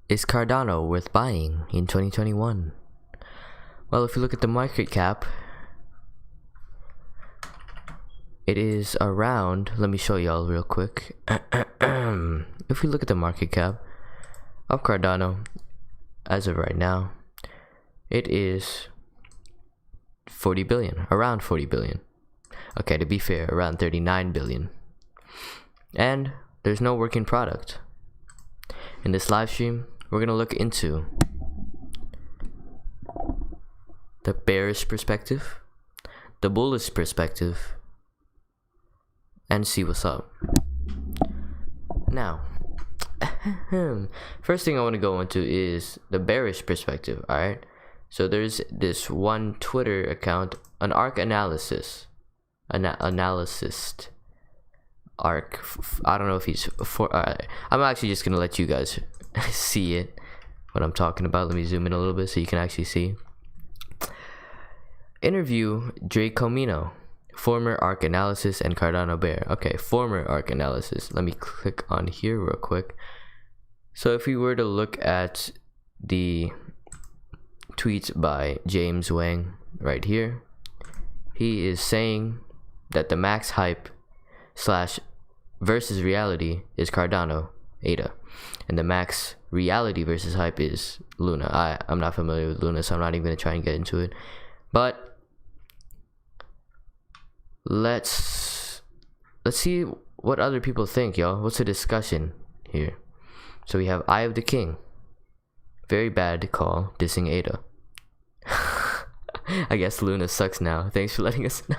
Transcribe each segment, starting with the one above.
Is Cardano worth buying in 2021? Well, if you look at the market cap, it is around, let me show y'all real quick. If we look at the market cap of Cardano as of right now, it is 40 billion, around 40 billion. Okay, to be fair, around 39 billion. And there's no working product. In this live stream, we're gonna look into the bearish perspective, the bullish perspective, and see what's up. Now, first thing I want to go into is the bearish perspective. All right, so there's this one Twitter account, an ARC analysis, analyst. ARC. I don't know if he's for. I'm actually just gonna let you guys see it. What I'm talking about. Let me zoom in a little bit so you can actually see. Interview Drake Comino, former ARC analysis and Cardano bear. Okay, former ARC analysis. Let me click on here real quick. So if we were to look at the tweets by James Wang right here, he is saying that the max hype slash versus reality is Cardano ADA, and the max reality versus hype is Luna. I'm not familiar with Luna, so I'm not even gonna try and get into it, but let's see what other people think, y'all. What's the discussion here? So we have Eye of the King, very bad call, dissing ADA. I guess Luna sucks now. Thanks for letting us know.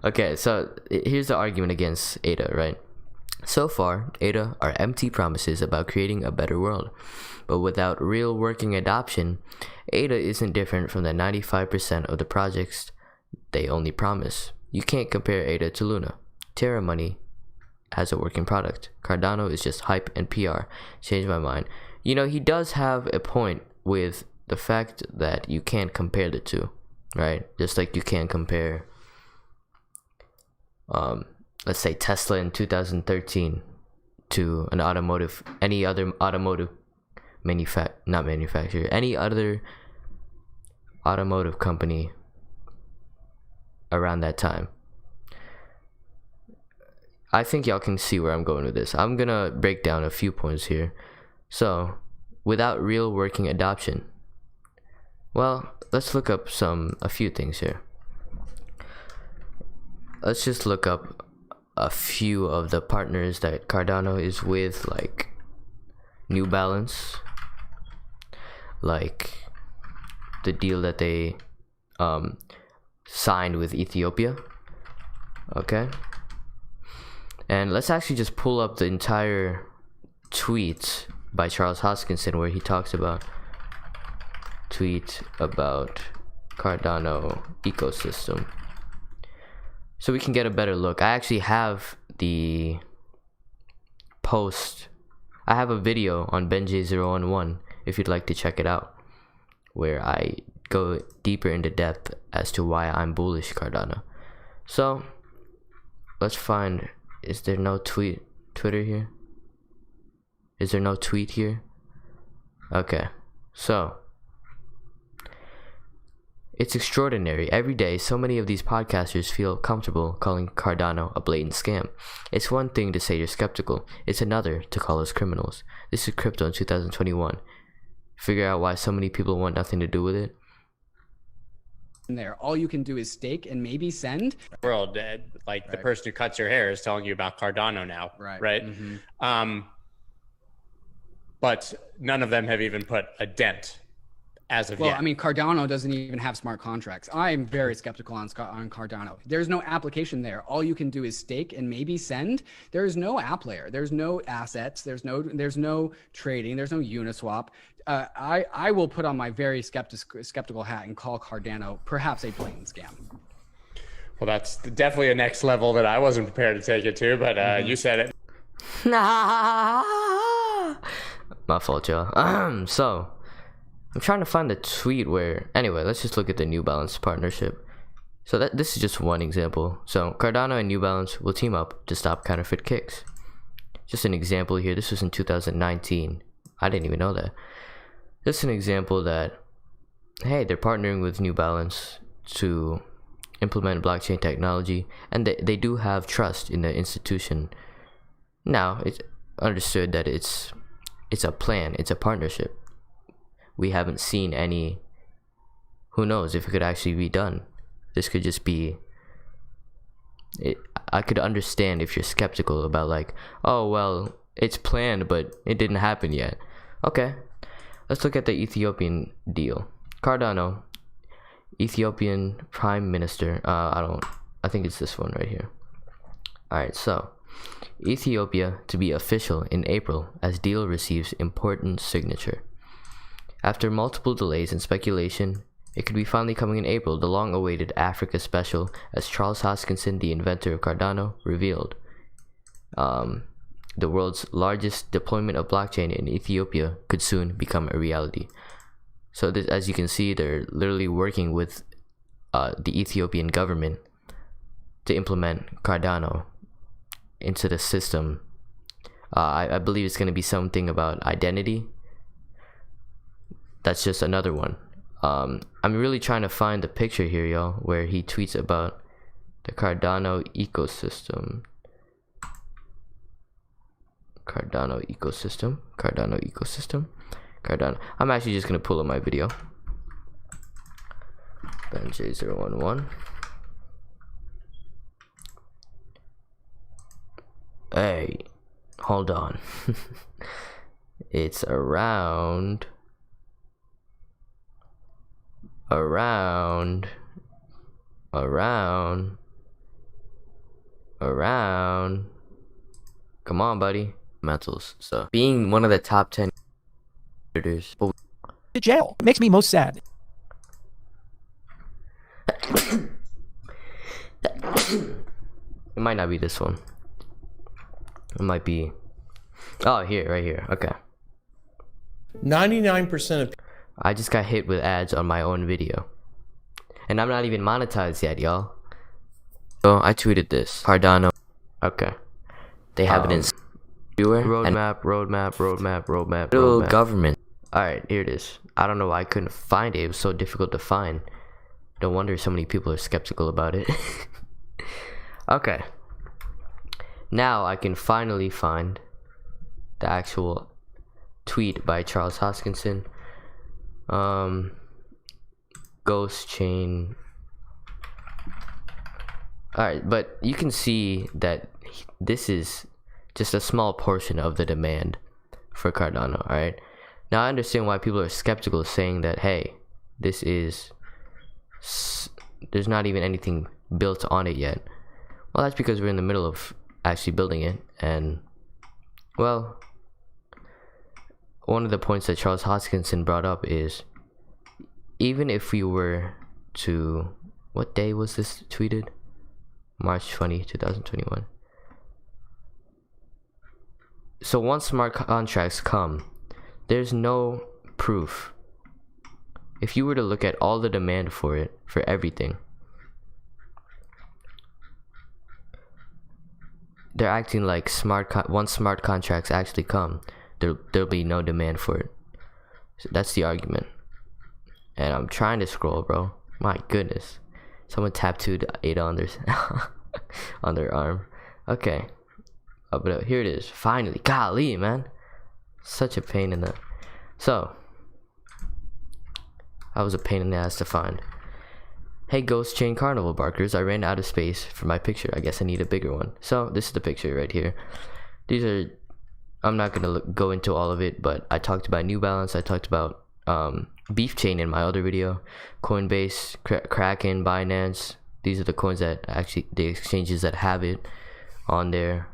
Okay, so here's the argument against ADA, right? So far, ADA are empty promises about creating a better world, but without real working adoption, ADA isn't different from the 95% of the projects they only promise. You can't compare ADA to Luna. Terra Money has a working product. Cardano is just hype and PR. Changed my mind. You know, he does have a point with the fact that you can't compare the two, right? Just like you can't compare let's say Tesla in 2013 to an automotive, any other automotive any other automotive company around that time. I think y'all can see where I'm going with this. I'm gonna break down a few points here. So, without real working adoption, well, let's look up a few things here. Let's just look up a few of the partners that Cardano is with, like New Balance, like the deal that they signed with Ethiopia. Okay, and let's actually just pull up the entire tweet by Charles Hoskinson where he talks about Cardano ecosystem, so we can get a better look. I actually have the post. I have a video on BenJ011 if you'd like to check it out, where I go deeper into depth as to why I'm bullish Cardano. So let's find, is there no Twitter here? Is there no tweet here? Okay, so it's extraordinary. Every day, so many of these podcasters feel comfortable calling Cardano a blatant scam. It's one thing to say you're skeptical. It's another to call us criminals. This is crypto in 2021. Figure out why so many people want nothing to do with it. There, all you can do is stake and maybe send. World, like the person who cuts your hair is telling you about Cardano now, right? Mm-hmm. But none of them have even put a dent as of yet. Well, I mean, Cardano doesn't even have smart contracts. I'm very skeptical on Cardano. There's no application there. All you can do is stake and maybe send. There's no app layer. There's no assets. There's no trading. There's no Uniswap. I will put on my very skeptical hat and call Cardano perhaps a blatant scam. Well, that's definitely a next level that I wasn't prepared to take it to, but you said it. My fault, y'all. So I'm trying to find the tweet where, anyway, let's just look at the New Balance partnership. So this is just one example. So Cardano and New Balance will team up to stop counterfeit kicks. Just an example here. This was in 2019. I didn't even know that. Just an example that, hey, they're partnering with New Balance to implement blockchain technology, and they do have trust in the institution. Now, it's understood that it's a plan, it's a partnership. We haven't seen any. Who knows if it could actually be done? This could just be it. I could understand if you're skeptical about, like, oh well, it's planned but it didn't happen yet. Okay, let's look at the Ethiopian deal. Cardano, Ethiopian Prime Minister. I think it's this one right here. Alright, so Ethiopia to be official in April as deal receives important signature. After multiple delays and speculation, it could be finally coming in April, the long-awaited Africa special, as Charles Hoskinson, the inventor of Cardano, revealed. The world's largest deployment of blockchain in Ethiopia could soon become a reality. So this, as you can see, they're literally working with the Ethiopian government to implement Cardano into the system. I believe it's going to be something about identity. That's just another one. I'm really trying to find the picture here, y'all, where he tweets about the Cardano ecosystem. Cardano ecosystem. I'm actually just gonna pull up my video. BenJ011. Hey, hold on. It's around. Come on, buddy. Metals. So, being one of the top 10 editors. To jail. It makes me most sad. It might not be this one. It might be. Oh, here, right here. Okay. 99% of I just got hit with ads on my own video. And I'm not even monetized yet, y'all. So I tweeted this. Cardano. Okay. They have it in roadmap. Little government. Alright, here it is. I don't know why I couldn't find it. It was so difficult to find. No wonder so many people are skeptical about it. Okay. Now I can finally find the actual tweet by Charles Hoskinson. Ghost chain. Alright, but you can see that this is just a small portion of the demand for Cardano. Alright, now I understand why people are skeptical, saying that, hey, there's not even anything built on it yet. Well, that's because we're in the middle of actually building it. And, well, one of the points that Charles Hoskinson brought up is, even if we were to, what day was this tweeted? March 20, 2021. So once smart contracts come, there's no proof. If you were to look at all the demand for it, for everything, they're acting like once smart contracts actually come, there'll be no demand for it. So that's the argument. And I'm trying to scroll, bro. My goodness. Someone tattooed ADA on their on their arm. Okay. But here it is. Finally. Golly, man. Such a pain in the... So. That was a pain in the ass to find. Hey, Ghost Chain Carnival Barkers. I ran out of space for my picture. I guess I need a bigger one. So, this is the picture right here. These are... I'm not going to go into all of it, but I talked about New Balance. I talked about Beef Chain in my other video. Coinbase, Kraken, Binance. These are the coins that actually... the exchanges that have it on there.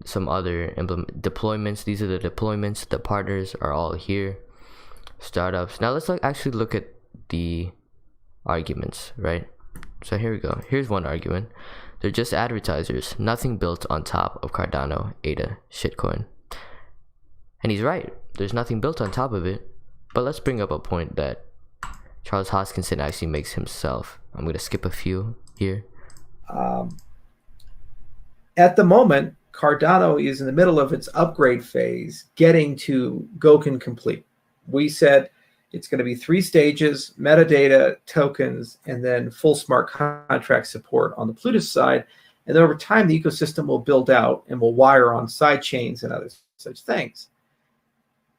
Some other deployments. These are the deployments. The partners are all here. Startups. Now let's actually look at the arguments, right? So here we go. Here's one argument. They're just advertisers. Nothing built on top of Cardano, ADA, shitcoin. And he's right. There's nothing built on top of it. But let's bring up a point that Charles Hoskinson actually makes himself. I'm going to skip a few here. At the moment, Cardano is in the middle of its upgrade phase, getting to Goken complete. We said it's going to be 3 stages: metadata, tokens, and then full smart contract support on the Plutus side. And then over time, the ecosystem will build out and will wire on side chains and other such things.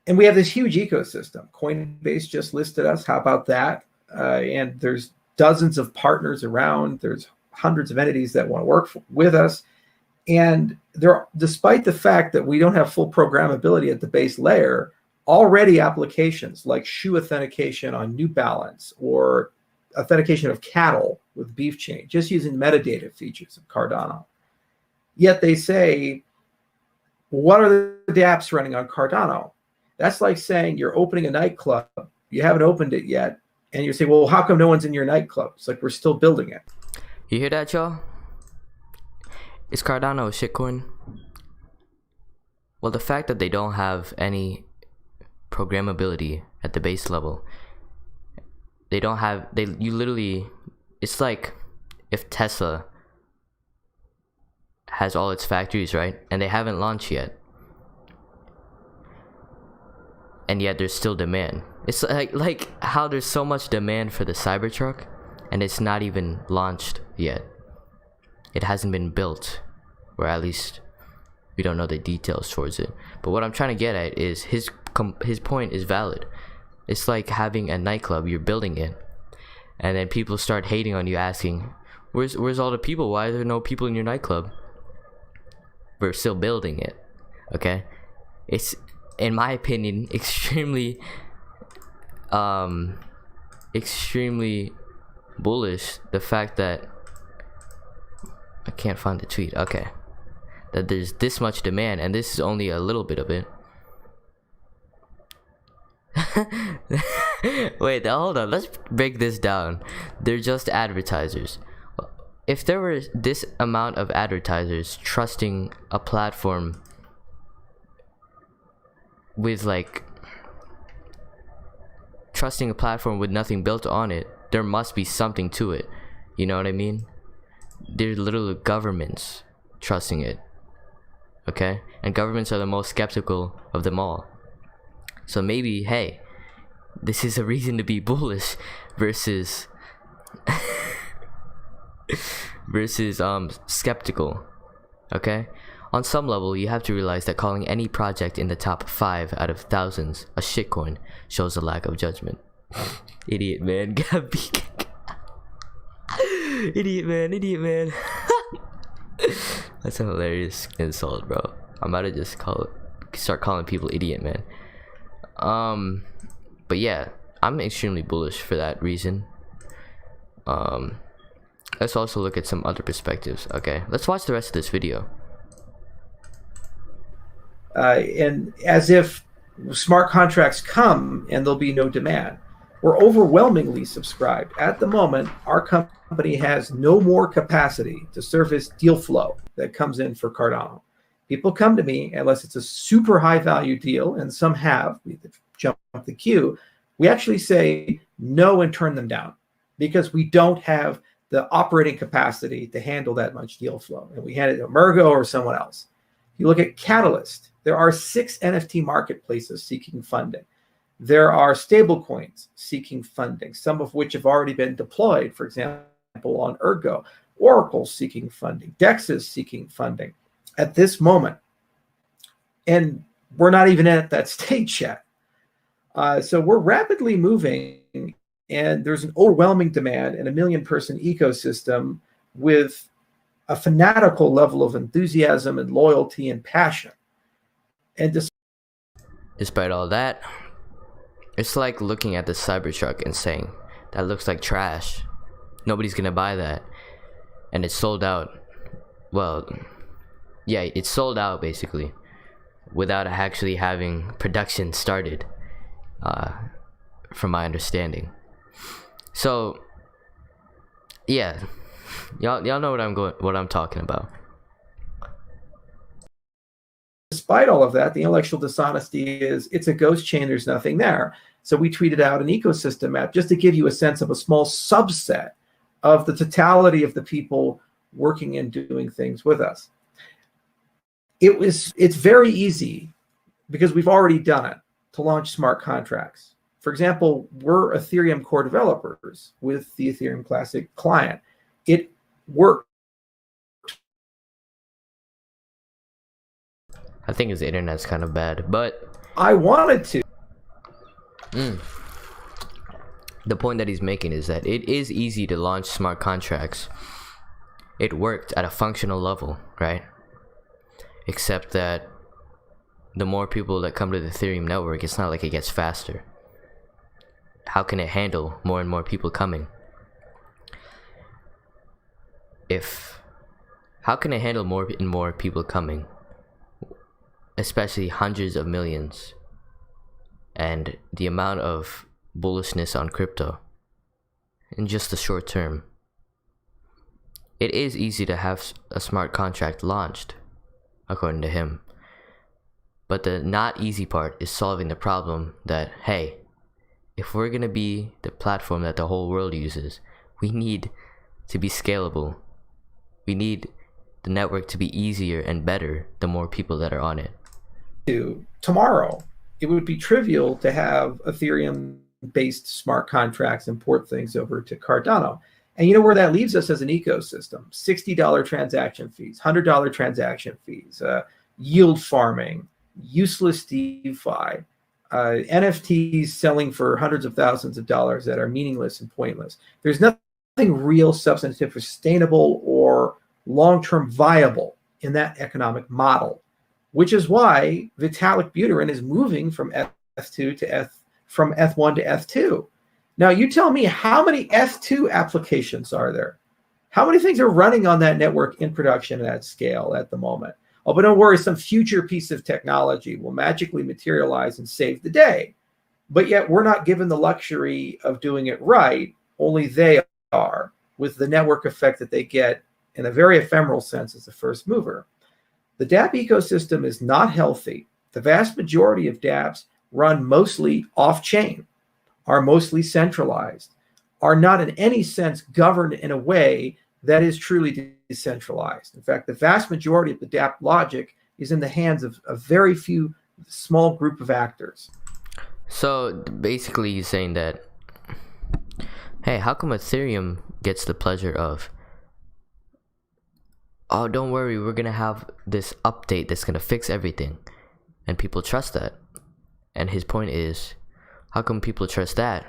And we have this huge ecosystem. Coinbase just listed us. How about that? And there's dozens of partners around. There's hundreds of entities that want to work with us. And there, despite the fact that we don't have full programmability at the base layer, already applications like shoe authentication on New Balance or authentication of cattle with Beef Chain, just using metadata features of Cardano. Yet they say, what are the dApps running on Cardano? That's like saying you're opening a nightclub, you haven't opened it yet, and you say, well, how come no one's in your nightclub? It's like, we're still building it. You hear that, y'all? Is Cardano a shitcoin? Well, the fact that they don't have any programmability at the base level, you literally, it's like if Tesla has all its factories, right, and they haven't launched yet, and yet there's still demand. It's like how there's so much demand for the Cybertruck and it's not even launched yet. It hasn't been built, or at least we don't know the details towards it. But what I'm trying to get at is his point is valid. It's like having a nightclub, you're building it, and then people start hating on you, asking, where's all the people? Why are there no people in your nightclub? We're still building it, okay? It's, in my opinion, extremely bullish, the fact that I can't find the tweet, okay, that there's this much demand and this is only a little bit of it. Wait, hold on, let's break this down. They're just advertisers. If there were this amount of advertisers trusting a platform with nothing built on it, there must be something to it. You know what I mean? There's literally governments trusting it, okay? And governments are the most skeptical of them all. So maybe, hey, this is a reason to be bullish versus skeptical, okay? On some level, you have to realize that calling any project in the top 5 out of thousands a shitcoin shows a lack of judgment. Idiot man, Gabby. Idiot man. That's a hilarious insult, bro. I'm about to just start calling people idiot man. But yeah, I'm extremely bullish for that reason. Let's also look at some other perspectives. Okay, let's watch the rest of this video. And as if smart contracts come and there'll be no demand. We're overwhelmingly subscribed. At the moment, our company has no more capacity to service deal flow that comes in for Cardano. People come to me unless it's a super high value deal, and some have. We jump the queue. We actually say no and turn them down because we don't have the operating capacity to handle that much deal flow. And we hand it to Mergo or someone else. You look at Catalyst, there are 6 NFT marketplaces seeking funding. There are stablecoins seeking funding, some of which have already been deployed, for example, on Ergo. Oracle seeking funding, DEXs seeking funding at this moment. And we're not even at that stage yet. So we're rapidly moving, and there's an overwhelming demand in a 1 million person ecosystem with a fanatical level of enthusiasm and loyalty and passion. And despite all that, it's like looking at the Cybertruck and saying, that looks like trash. Nobody's gonna buy that. And it's sold out. Well, yeah, it's sold out basically without actually having production started, from my understanding. So, yeah, y'all know what I'm talking about. Despite all of that, the intellectual dishonesty is it's a ghost chain. There's nothing there. So we tweeted out an ecosystem map just to give you a sense of a small subset of the totality of the people working and doing things with us. It's very easy because we've already done it to launch smart contracts. For example, we're Ethereum core developers with the Ethereum Classic client. It worked. I think his internet's kind of bad, but I wanted to. the point that he's making is that it is easy to launch smart contracts. It worked at a functional level, right? Except that the more people that come to the Ethereum network, it's not like it gets faster. How can it handle more and more people coming? How can it handle more and more people coming? Especially hundreds of millions. And the amount of bullishness on crypto in just the short term. It is easy to have a smart contract launched, according to him. But the not easy part is solving the problem that, hey, if we're going to be the platform that the whole world uses, we need to be scalable. We need the network to be easier and better the more people that are on it. Tomorrow, it would be trivial to have Ethereum-based smart contracts and port things over to Cardano. And you know where that leaves us as an ecosystem? $60 transaction fees, $100 transaction fees, yield farming, useless DeFi, NFTs selling for hundreds of thousands of dollars that are meaningless and pointless. There's nothing real, substantive, sustainable, or long-term viable in that economic model, which is why Vitalik Buterin is moving from F2 to from F1 to F2. Now, you tell me, how many F2 applications are there? How many things are running on that network in production at scale at the moment? Oh, but don't worry, some future piece of technology will magically materialize and save the day. But yet we're not given the luxury of doing it right. Only they are, with the network effect that they get in a very ephemeral sense as a first mover. The dApp ecosystem is not healthy. The vast majority of dApps run mostly off-chain, are mostly centralized, are not in any sense governed in a way that is truly decentralized. In fact, the vast majority of the dApp logic is in the hands of a very few small group of actors. So basically he's saying that, hey, how come Ethereum gets the pleasure of, oh, don't worry, we're going to have this update that's going to fix everything, and people trust that? And his point is, how come people trust that?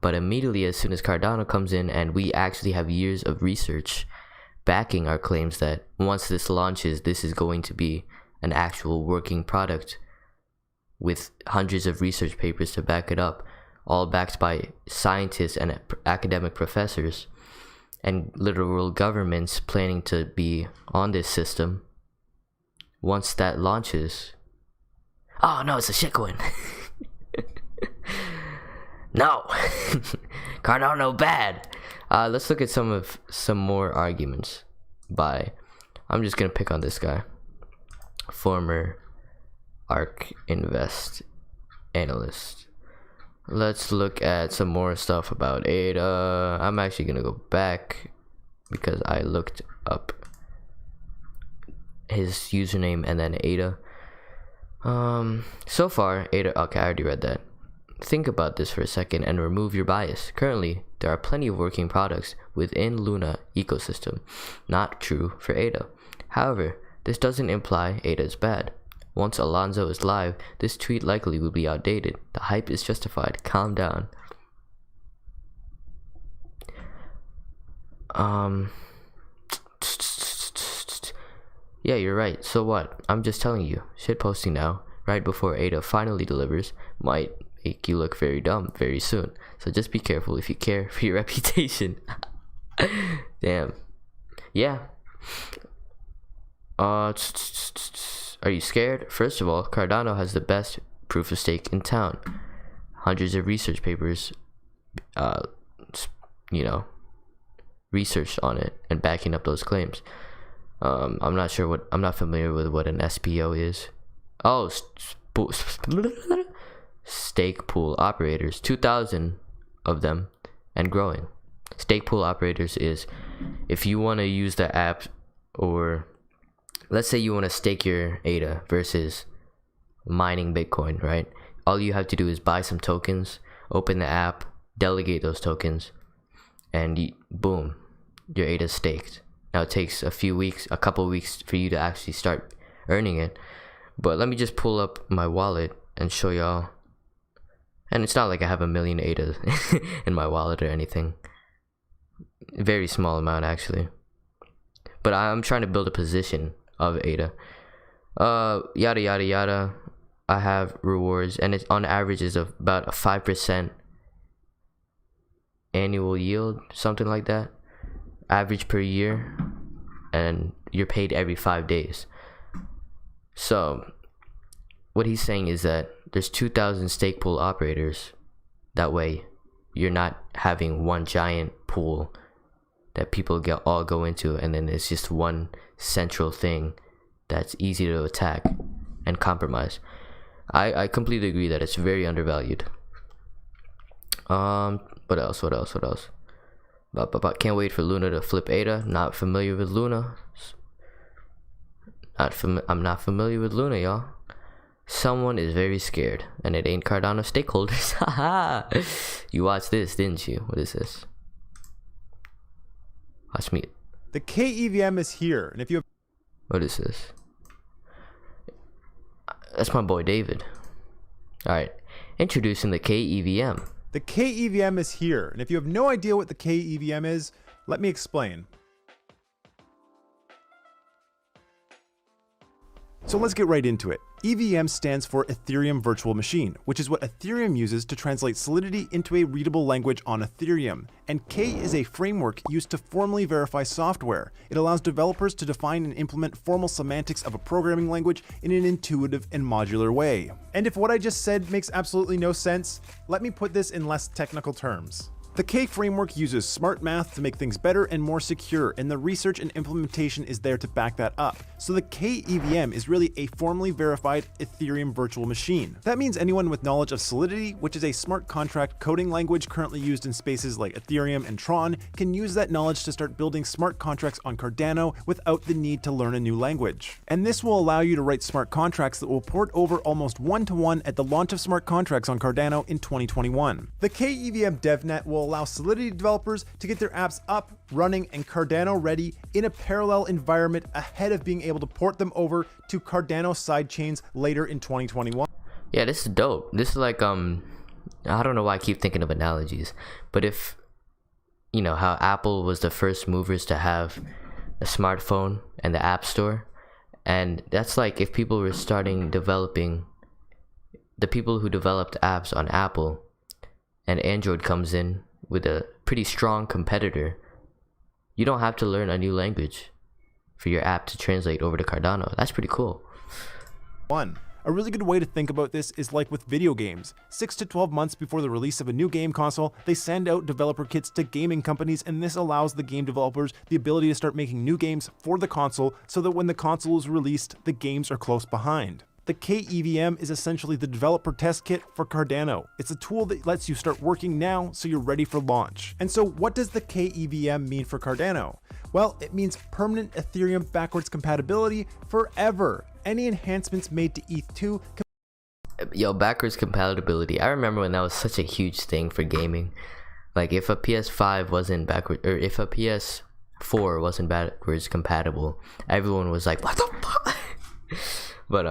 But immediately, as soon as Cardano comes in and we actually have years of research backing our claims that once this launches, this is going to be an actual working product with hundreds of research papers to back it up, all backed by scientists and academic professors and literal governments planning to be on this system. Once that launches, oh no, it's a shitcoin. No, Cardano bad. Let's look at some more arguments by, I'm just gonna pick on this guy, former ARK Invest analyst. Let's look at some more stuff about ADA. I'm actually gonna go back because I looked up his username and then ADA. So far, ADA, okay, I already read that. Think about this for a second and remove your bias. Currently, there are plenty of working products within Luna ecosystem. Not true for ADA. However, this doesn't imply ADA is bad. Once Alonzo is live, this tweet likely will be outdated. The hype is justified. Calm down. Yeah, you're right. So what? I'm just telling you. Shitposting now, right before ADA finally delivers, might make you look very dumb very soon. So just be careful if you care for your reputation. Damn. Yeah. Are you scared? First of all, Cardano has the best proof of stake in town. Hundreds of research papers, researched on it and backing up those claims. I'm not familiar with what an SPO is. Oh, stake pool operators, 2,000 of them and growing. Stake pool operators is if you want to use the app or let's say you want to stake your ADA versus mining Bitcoin, right? All you have to do is buy some tokens, open the app, delegate those tokens, and boom, your ADA is staked. Now it takes a couple weeks for you to actually start earning it. But let me just pull up my wallet and show y'all. And it's not like I have a million ADA in my wallet or anything. Very small amount actually. But I'm trying to build a position of ADA. Yada yada yada. I have rewards, and it's on average is about a 5% annual yield, something like that. Average per year, and you're paid every 5 days. So what he's saying is that there's 2,000 stake pool operators. That way you're not having one giant pool that people all go into, and then it's just one central thing that's easy to attack and compromise. I completely agree that it's very undervalued. What else? But can't wait for Luna to flip ADA. Not familiar with Luna. I'm not familiar with Luna, y'all. Someone is very scared, and it ain't Cardano stakeholders. Haha. You watched this, didn't you? What is this? Watch me. The KEVM is here, and if you have... What is this? That's my boy David. Alright, introducing the KEVM. The KEVM is here, and if you have no idea what the KEVM is, let me explain. So let's get right into it. EVM stands for Ethereum Virtual Machine, which is what Ethereum uses to translate Solidity into a readable language on Ethereum. And K is a framework used to formally verify software. It allows developers to define and implement formal semantics of a programming language in an intuitive and modular way. And if what I just said makes absolutely no sense, let me put this in less technical terms. The K framework uses smart math to make things better and more secure, and the research and implementation is there to back that up. So the KEVM is really a formally verified Ethereum virtual machine. That means anyone with knowledge of Solidity, which is a smart contract coding language currently used in spaces like Ethereum and Tron, can use that knowledge to start building smart contracts on Cardano without the need to learn a new language. And this will allow you to write smart contracts that will port over almost one-to-one at the launch of smart contracts on Cardano in 2021. The KEVM DevNet will allow Solidity developers to get their apps up, running, and Cardano ready in a parallel environment ahead of being able to port them over to Cardano sidechains later in 2021. Yeah, this is dope. This is like I don't know why I keep thinking of analogies, but if you know how Apple was the first movers to have a smartphone and the App Store, and that's like if people were starting developing, the people who developed apps on Apple, and Android comes in with a pretty strong competitor, you don't have to learn a new language for your app to translate over to Cardano. That's pretty cool. A really good way to think about this is like with video games. 6 to 12 months before the release of a new game console, they send out developer kits to gaming companies, and this allows the game developers the ability to start making new games for the console so that when the console is released, the games are close behind. The KEVM is essentially the developer test kit for Cardano. It's a tool that lets you start working now so you're ready for launch. And so what does the KEVM mean for Cardano? Well, it means permanent Ethereum backwards compatibility forever. Any enhancements made to ETH2 Yo, backwards compatibility. I remember when that was such a huge thing for gaming. Like if a PS5 wasn't backward, or if a PS4 wasn't backwards compatible, everyone was like, what the fuck? But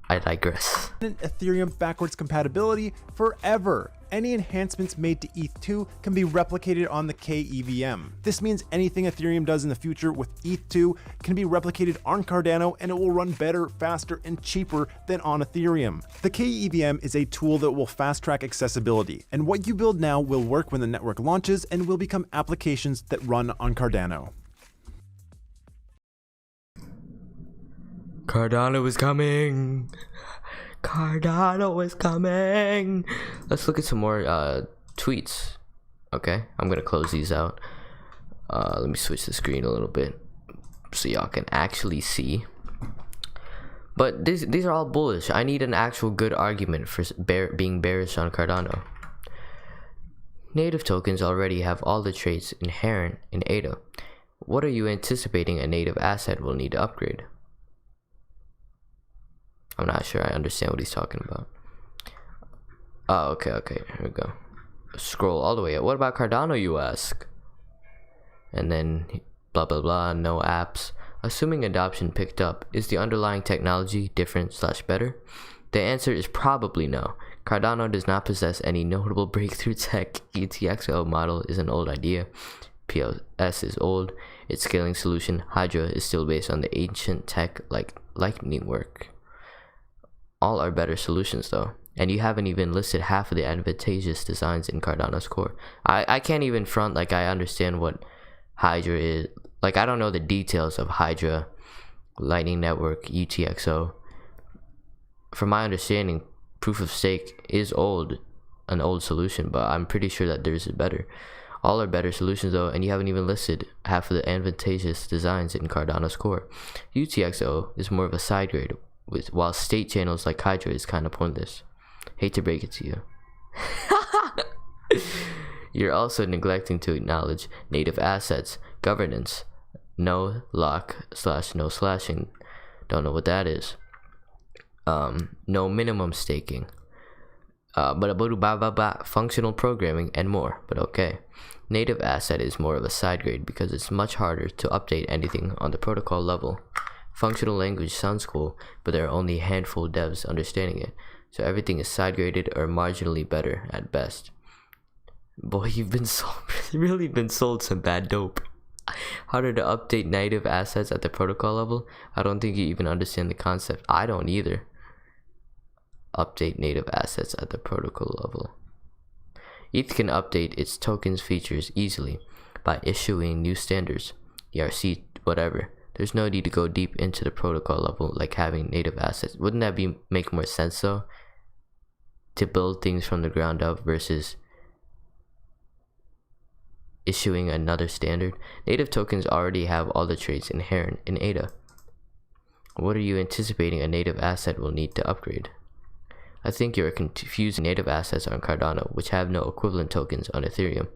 I digress. Ethereum backwards compatibility forever. Any enhancements made to ETH2 can be replicated on the KEVM. This means anything Ethereum does in the future with ETH2 can be replicated on Cardano, and it will run better, faster, and cheaper than on Ethereum. The KEVM is a tool that will fast-track accessibility, and what you build now will work when the network launches and will become applications that run on Cardano. Cardano is coming. Cardano is coming. Let's look at some more tweets. Okay, I'm gonna close these out. Let me switch the screen a little bit so y'all can actually see. But these are all bullish. I need an actual good argument for being bearish on Cardano. Native tokens already have all the traits inherent in ADA. What are you anticipating a native asset will need to upgrade? I'm not sure I understand what he's talking about. Oh, okay, here we go. Scroll all the way up. What about Cardano, you ask? And then blah blah blah, no apps. Assuming adoption picked up, is the underlying technology different/better? The answer is probably no. Cardano does not possess any notable breakthrough tech. UTXO model is an old idea. PLS is old. Its scaling solution, Hydra, is still based on the ancient tech like Lightning work. All are better solutions though. And you haven't even listed half of the advantageous designs in Cardano's core. I can't even front like I understand what Hydra is. Like, I don't know the details of Hydra, Lightning Network, UTXO. From my understanding, proof of stake is an old solution, but I'm pretty sure that theirs is better. All are better solutions though, and you haven't even listed half of the advantageous designs in Cardano's core. UTXO is more of a side grade, while state channels like Hydra is kind of pointless. Hate to break it to you. You're also neglecting to acknowledge native assets, governance, no lock/no slashing. Don't know what that is. No minimum staking. Functional programming and more, but okay. Native asset is more of a side grade because it's much harder to update anything on the protocol level. Functional language sounds cool, but there are only a handful of devs understanding it, so everything is side graded or marginally better at best. Boy, you've been really been sold some bad dope. Harder to update native assets at the protocol level? I don't think you even understand the concept. I don't either. Update native assets at the protocol level. ETH can update its tokens features easily by issuing new standards, ERC, whatever. There's no need to go deep into the protocol level like having native assets. Wouldn't that make more sense though? To build things from the ground up versus issuing another standard. Native tokens already have all the traits inherent in ADA. What are you anticipating a native asset will need to upgrade? I think you're confusing native assets on Cardano, which have no equivalent tokens on Ethereum.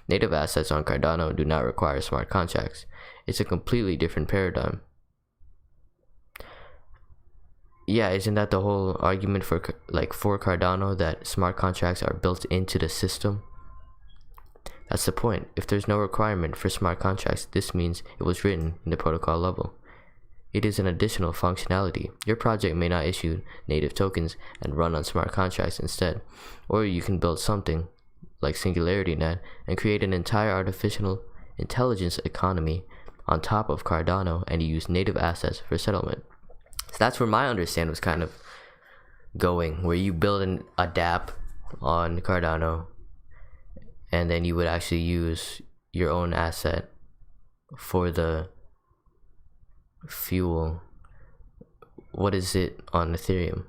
Native assets on Cardano do not require smart contracts. It's a completely different paradigm. Yeah, isn't that the whole argument for Cardano, that smart contracts are built into the system? That's the point. If there's no requirement for smart contracts, this means it was written in the protocol level. It is an additional functionality. Your project may not issue native tokens and run on smart contracts instead. Or you can build something like SingularityNet and create an entire artificial intelligence economy on top of Cardano and use native assets for settlement. So that's where my understanding was kind of going, where you build a dApp on Cardano and then you would actually use your own asset for the fuel. What is it on Ethereum?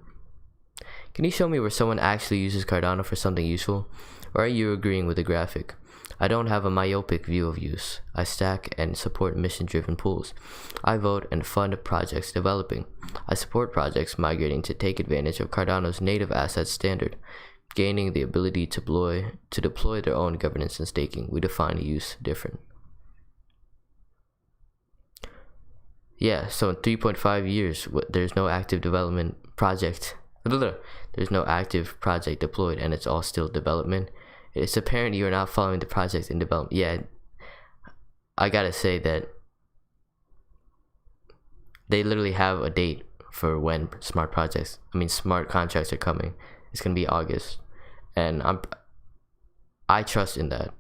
Can you show me where someone actually uses Cardano for something useful? Or are you agreeing with the graphic? I don't have a myopic view of use. I stack and support mission-driven pools. I vote and fund projects developing. I support projects migrating to take advantage of Cardano's native assets standard, gaining the ability to deploy their own governance and staking. We define use different. Yeah, so in 3.5 years, there's no active development project. There's no active project deployed, and it's all still development. It's apparent you're not following the project in development. Yeah, I gotta say that they literally have a date for when smart contracts are coming. It's gonna be August, and I trust in that.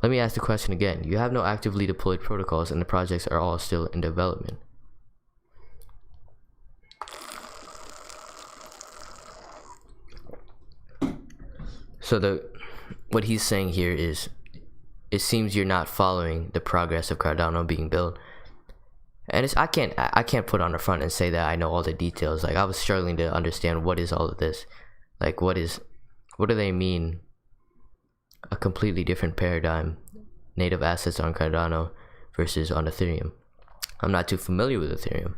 Let me ask the question again. You have no actively deployed protocols and the projects are all still in development. So what he's saying here is, it seems you're not following the progress of Cardano being built. And I can't put on the front and say that I know all the details. Like, I was struggling to understand what is all of this. Like, what do they mean? A completely different paradigm, native assets on Cardano versus on Ethereum. I'm not too familiar with Ethereum.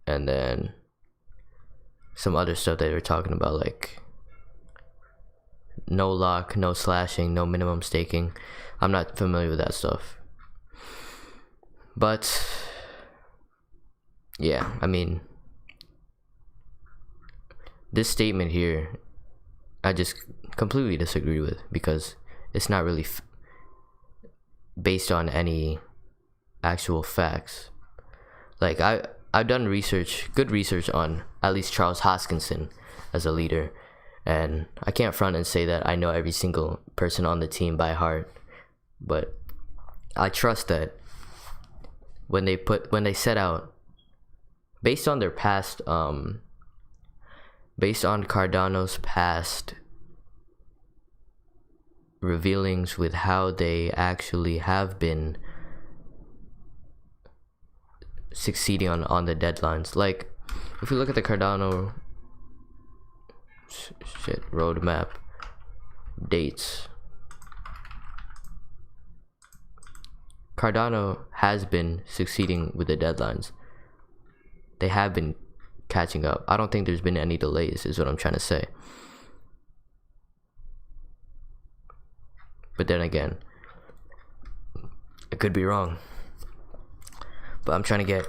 And then some other stuff that they were talking about, like no lock, no slashing, no minimum staking. I'm not familiar with that stuff. But yeah, I mean, this statement here, I just completely disagree with, because it's not really based on any actual facts. Like, I've done good research on at least Charles Hoskinson as a leader, and I can't front and say that I know every single person on the team by heart, but I trust that when they set out, based on their past, based on Cardano's past revealings with how they actually have been succeeding on the deadlines. Like, if we look at the Cardano roadmap dates, Cardano has been succeeding with the deadlines. They have been catching up. I don't think there's been any delays, is what I'm trying to say. But then again, I could be wrong. But I'm trying to get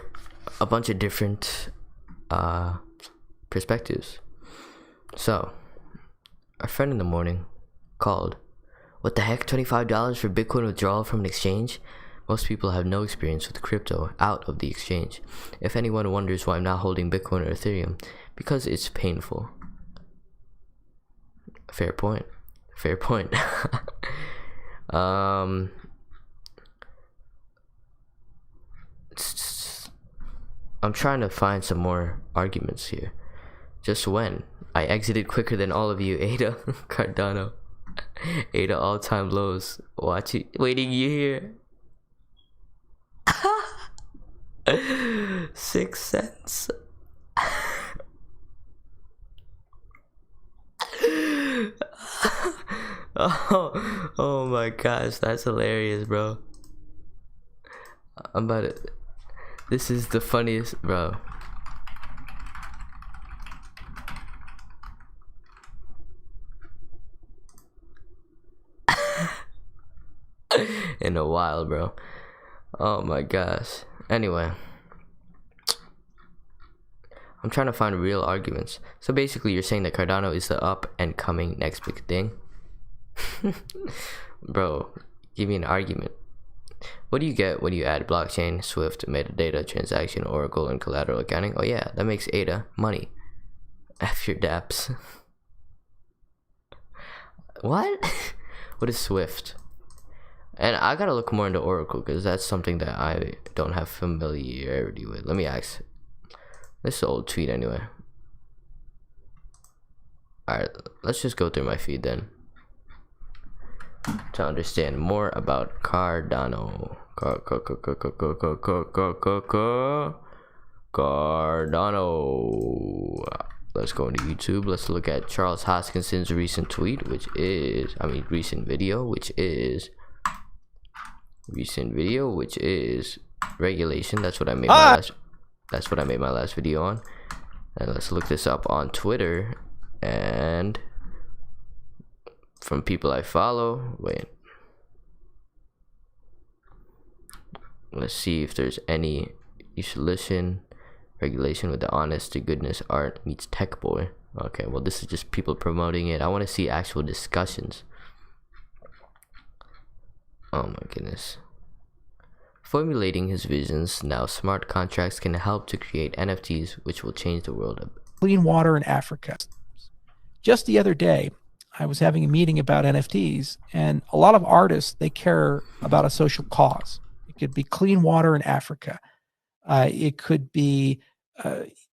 a bunch of different perspectives. So, our friend in the morning called. What the heck? $25 for Bitcoin withdrawal from an exchange? Most people have no experience with crypto out of the exchange. If anyone wonders why I'm not holding Bitcoin or Ethereum, because it's painful. Fair point. Fair point. I'm trying to find some more arguments here. Just when I exited quicker than all of you, Ada, Cardano, Ada all-time lows. Watch it, waiting you here. 6 cents. Oh my gosh, that's hilarious, bro. I'm about to. This is the funniest, bro. In a while, bro. Oh my gosh. Anyway, I'm trying to find real arguments. So basically, you're saying that Cardano is the up and coming next big thing? Bro, give me an argument. What do you get when you add blockchain, Swift, metadata, transaction, Oracle, and collateral accounting? Oh yeah, that makes ADA money. F your dApps. What? What is Swift? And I gotta look more into Oracle, because that's something that I don't have familiarity with. Let me ask. This is an old tweet anyway. Alright, let's just go through my feed then, to understand more about Cardano. Cardano. Let's go into YouTube. Let's look at Charles Hoskinson's recent tweet, recent video, which is regulation. That's what I made my last video on. And let's look this up on Twitter and from people I follow. Wait, let's see if there's any. You should listen. Regulation with the honest to goodness art meets tech boy. Okay, well, this is just people promoting it. I want to see actual discussions. Oh my goodness. Formulating his visions, now smart contracts can help to create NFTs which will change the world. Clean water in Africa. Just the other day, I was having a meeting about NFTs, and a lot of artists, they care about a social cause. It could be clean water in Africa. It could be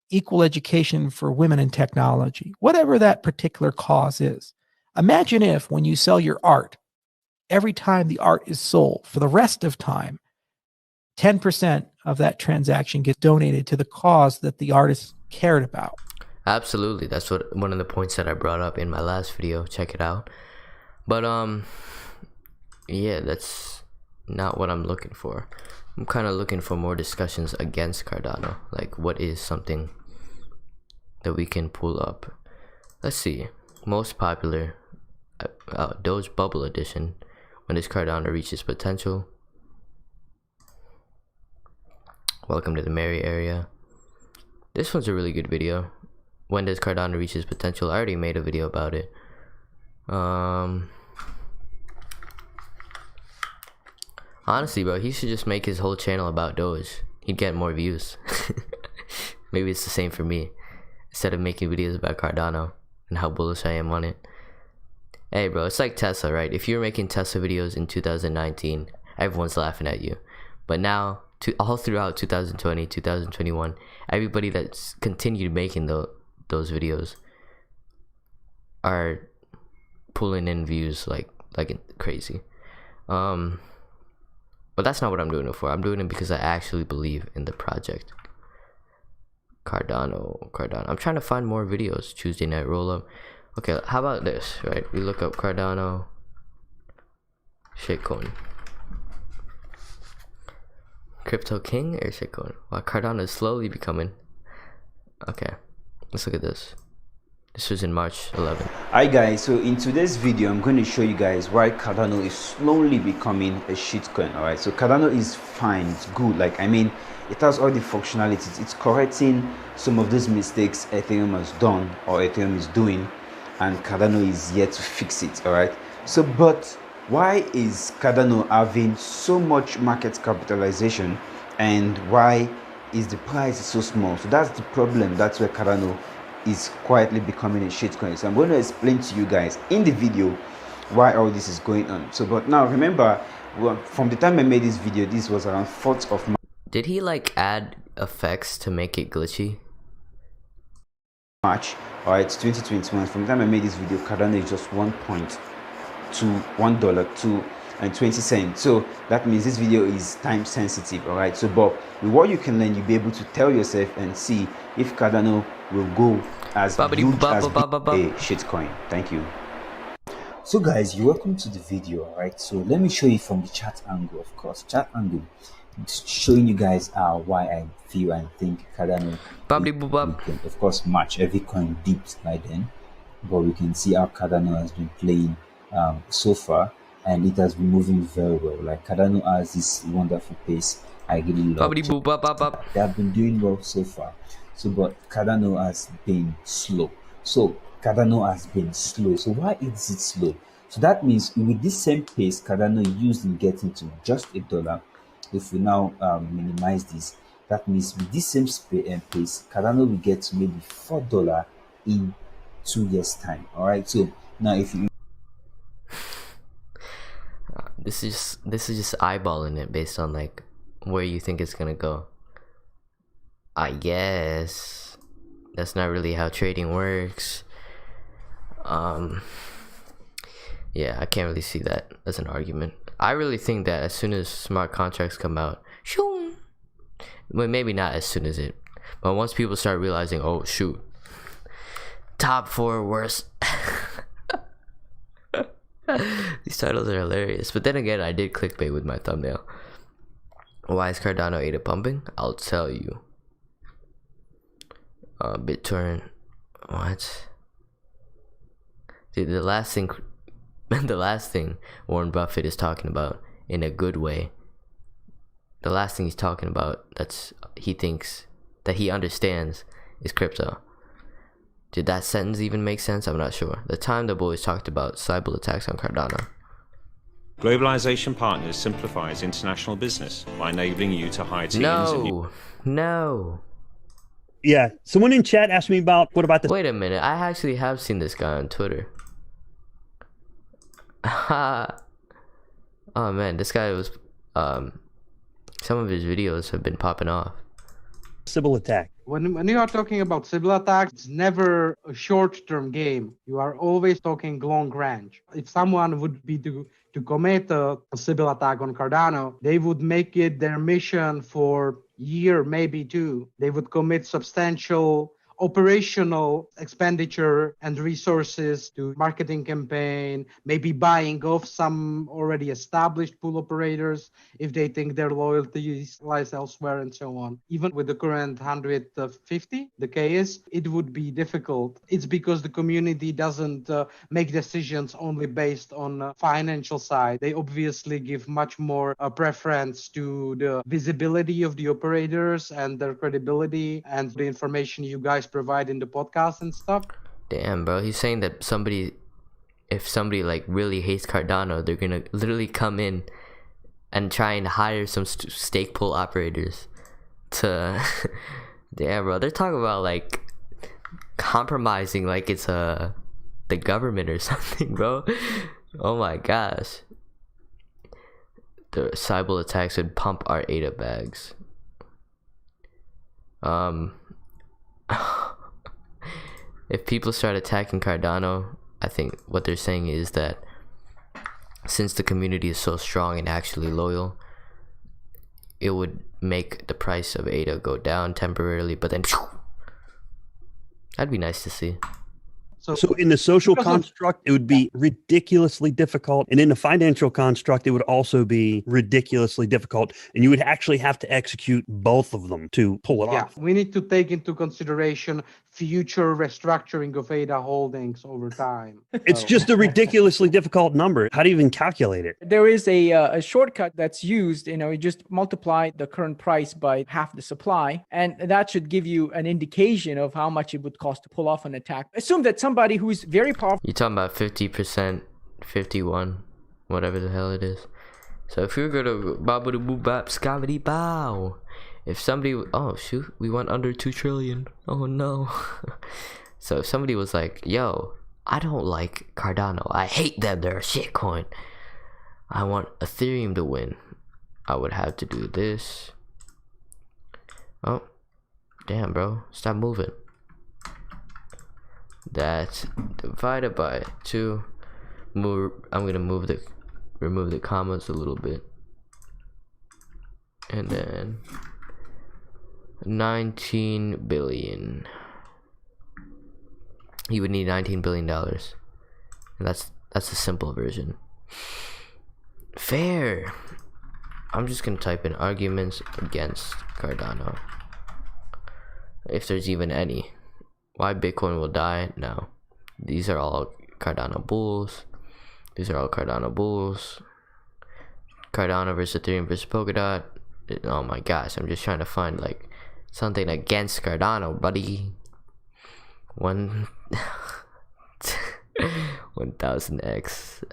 equal education for women in technology, whatever that particular cause is. Imagine if, when you sell your art, every time the art is sold, for the rest of time, 10% of that transaction gets donated to the cause that the artist cared about. Absolutely. That's one of the points that I brought up in my last video. Check it out. But yeah, that's not what I'm looking for. I'm kind of looking for more discussions against Cardano. Like, what is something that we can pull up? Let's see. Most popular Doge Bubble Edition. When does Cardano reach its potential? Welcome to the merry area. This one's a really good video. When does Cardano reach his potential? I already made a video about it. Honestly, bro, he should just make his whole channel about Doge. He'd get more views. Maybe it's the same for me. Instead of making videos about Cardano and how bullish I am on it. Hey, bro, it's like Tesla, right? If you were making Tesla videos in 2019, everyone's laughing at you. But now, all throughout 2020, 2021, everybody that's continued making those videos are pulling in views like crazy. But that's not what I'm doing it for. I'm doing it because I actually believe in the project. Cardano. I'm trying to find more videos. Tuesday night rollup. Okay, how about this, right? We look up Cardano shitcoin. Crypto king or shitcoin? Wow, Cardano is slowly becoming. Okay, let's look at this. This was in March 11th. Hi guys, so in today's video I'm going to show you guys why Cardano is slowly becoming a shitcoin. Alright, so Cardano is fine, it's good, like I mean it has all the functionalities, it's correcting some of those mistakes Ethereum has done or Ethereum is doing, and Cardano is yet to fix it. Alright, so but why is Cardano having so much market capitalization and why is the price so small? So that's the problem. That's where Cardano is quietly becoming a shitcoin. So I'm going to explain to you guys in the video why all this is going on. So but now remember, from the time I made this video, this was around 4th of March. Did he like add effects to make it glitchy? March, alright, 2021. From the time I made this video, Cardano is just $1.20. So that means this video is time sensitive. Alright, so but with what you can learn, you'll be able to tell yourself and see if Cardano will go as huge as a shitcoin. Thank you. So guys, you're welcome to the video. Alright, so let me show you from the chart angle. Of course, chart angle, showing you guys why I feel and think Cardano can, of course, match every coin dipped by then, but we can see how Cardano has been playing so far, and it has been moving very well. Like Cardano has this wonderful pace. I really love it. They have been doing well so far. So but Cardano has been slow. So why is it slow? So that means with this same pace Cardano used in getting to just $1, if we now minimize this, that means with this same pace Cardano will get to maybe $4 in 2 years time. All right, so now if you this is just eyeballing it based on like where you think it's gonna go. I guess that's not really how trading works. Yeah, I can't really see that as an argument. I really think that as soon as smart contracts come out, shoo, well, maybe not as soon as it, but once people start realizing, oh shoot, top 4 worst. These titles are hilarious. But then again, I did clickbait with my thumbnail. Why is Cardano ADA pumping? I'll tell you. BitTorrent. What? Dude, the last thing Warren Buffett is talking about in a good way. The last thing he's talking about he thinks that he understands is crypto. Did that sentence even make sense? I'm not sure. The time the boys talked about cyber attacks on Cardano. Globalization Partners simplifies international business by enabling you to hire teams. No. Yeah. Someone in chat asked me about what about the. Wait a minute. I actually have seen this guy on Twitter. Oh man, this guy was some of his videos have been popping off. Sybil attack. When you are talking about Sybil attacks, it's never a short-term game. You are always talking long range. If someone would be to commit a Sybil attack on Cardano, they would make it their mission for year, maybe 2. They would commit substantial operational expenditure and resources to marketing campaign, maybe buying off some already established pool operators if they think their loyalty lies elsewhere and so on. Even with the current 150, the case, it would be difficult. It's because the community doesn't make decisions only based on financial side. They obviously give much more preference to the visibility of the operators and their credibility and the information you guys provide in the podcast and stuff. Damn, bro. He's saying that if somebody like really hates Cardano, they're gonna literally come in and try and hire some stake pool operators to damn, bro. They're talking about like compromising like it's the government or something, bro. Oh my gosh. The cyber attacks would pump our ADA bags. If people start attacking Cardano, I think what they're saying is that since the community is so strong and actually loyal, it would make the price of ADA go down temporarily, but then that'd be nice to see. So in the social construct, it would be ridiculously difficult. And in the financial construct, it would also be ridiculously difficult. And you would actually have to execute both of them to pull it off. We need to take into consideration future restructuring of ADA holdings over time. It's just a ridiculously difficult number. How do you even calculate it? There is a shortcut that's used. You just multiply the current price by half the supply, and that should give you an indication of how much it would cost to pull off an attack. Assume that somebody who is very powerful. You're talking about 50%, 51, whatever the hell it is. So if you're gonna bop scabity bow, if somebody, oh shoot, we went under 2 trillion. Oh no. So if somebody was like, yo, I don't like Cardano, I hate them, they're a shitcoin, I want Ethereum to win, I would have to do this. Oh, damn, bro, stop moving. That's divided by 2. I'm gonna remove the commas a little bit, and then 19 billion. You would need $19 billion, and that's the simple version. Fair. I'm just gonna type in arguments against Cardano, if there's even any. Why Bitcoin will die? No, these are all Cardano bulls. These are all Cardano bulls. Cardano versus Ethereum versus Polkadot. Oh my gosh, I'm just trying to find like something against Cardano, buddy. 1000x.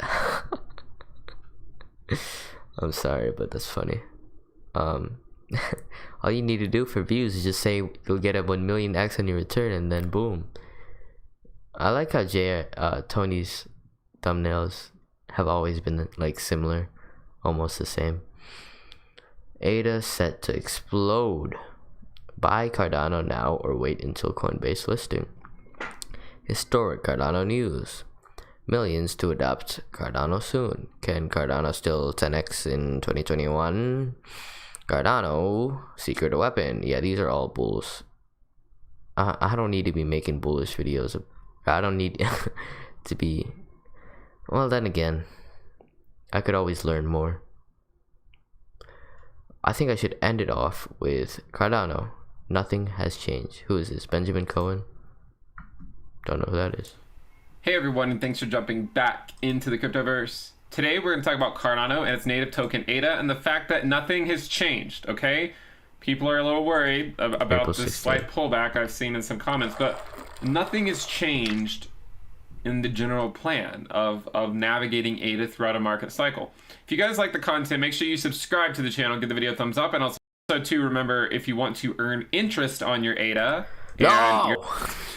I'm sorry, but that's funny. All you need to do for views is just say you'll get a 1 million X on your return, and then boom. I like how Tony's thumbnails have always been like similar, almost the same. ADA set to explode. Buy Cardano now or wait until Coinbase listing. Historic Cardano news. Millions to adopt Cardano soon. Can Cardano still 10x in 2021? Cardano, secret weapon. Yeah, these are all bulls. I don't need to be making bullish videos. I don't need to be. Well, then again, I could always learn more. I think I should end it off with Cardano. Nothing has changed. Who is this? Benjamin Cohen? Don't know who that is. Hey everyone, and thanks for jumping back into the cryptoverse. Today we're going to talk about Cardano and its native token ADA and the fact that nothing has changed, okay? People are a little worried about this slight pullback I've seen in some comments, but nothing has changed in the general plan of navigating ADA throughout a market cycle. If you guys like the content, make sure you subscribe to the channel, give the video a thumbs up, and also too, remember, if you want to earn interest on your ADA and your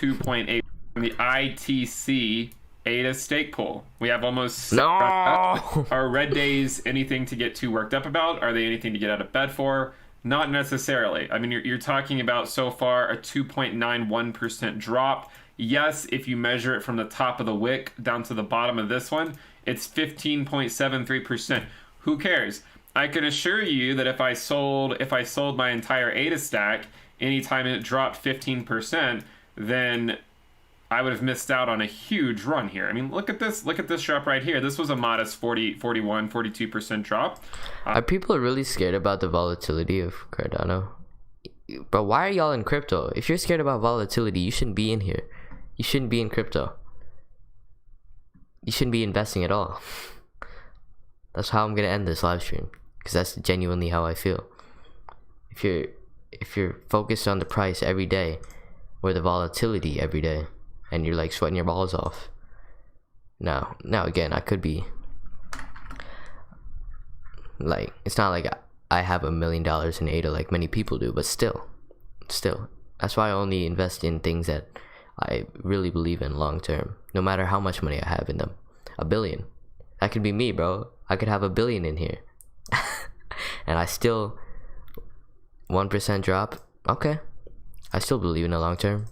2.8 from the ITC ADA stake pool. We have almost Are red days anything to get too worked up about? Are they anything to get out of bed for? Not necessarily. I mean, you're talking about so far a 2.91% drop. Yes, if you measure it from the top of the wick down to the bottom of this one, it's 15.73%. Who cares? I can assure you that if I sold my entire ADA stack anytime it dropped 15%, then I would have missed out on a huge run here. I mean, look at this drop right here. This was a modest 42% drop. Are people really scared about the volatility of Cardano? But why are y'all in crypto? If you're scared about volatility, you shouldn't be in here. You shouldn't be in crypto. You shouldn't be investing at all. That's how I'm gonna end this live stream, because that's genuinely how I feel. If you're focused on the price every day or the volatility every day, and you're like sweating your balls off. Now again, I could be like, it's not like I have $1 million in ADA like many people do, but still, that's why I only invest in things that I really believe in long term, no matter how much money I have in them. $1 billion, that could be me, bro. I could have $1 billion in here and I still 1% drop. Okay, I still believe in the long term.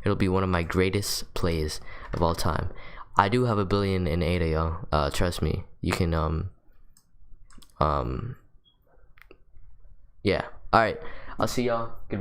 It'll be one of my greatest plays of all time. I do have $1 billion in ADA, y'all. Trust me. You can yeah. All right. I'll see y'all. Goodbye.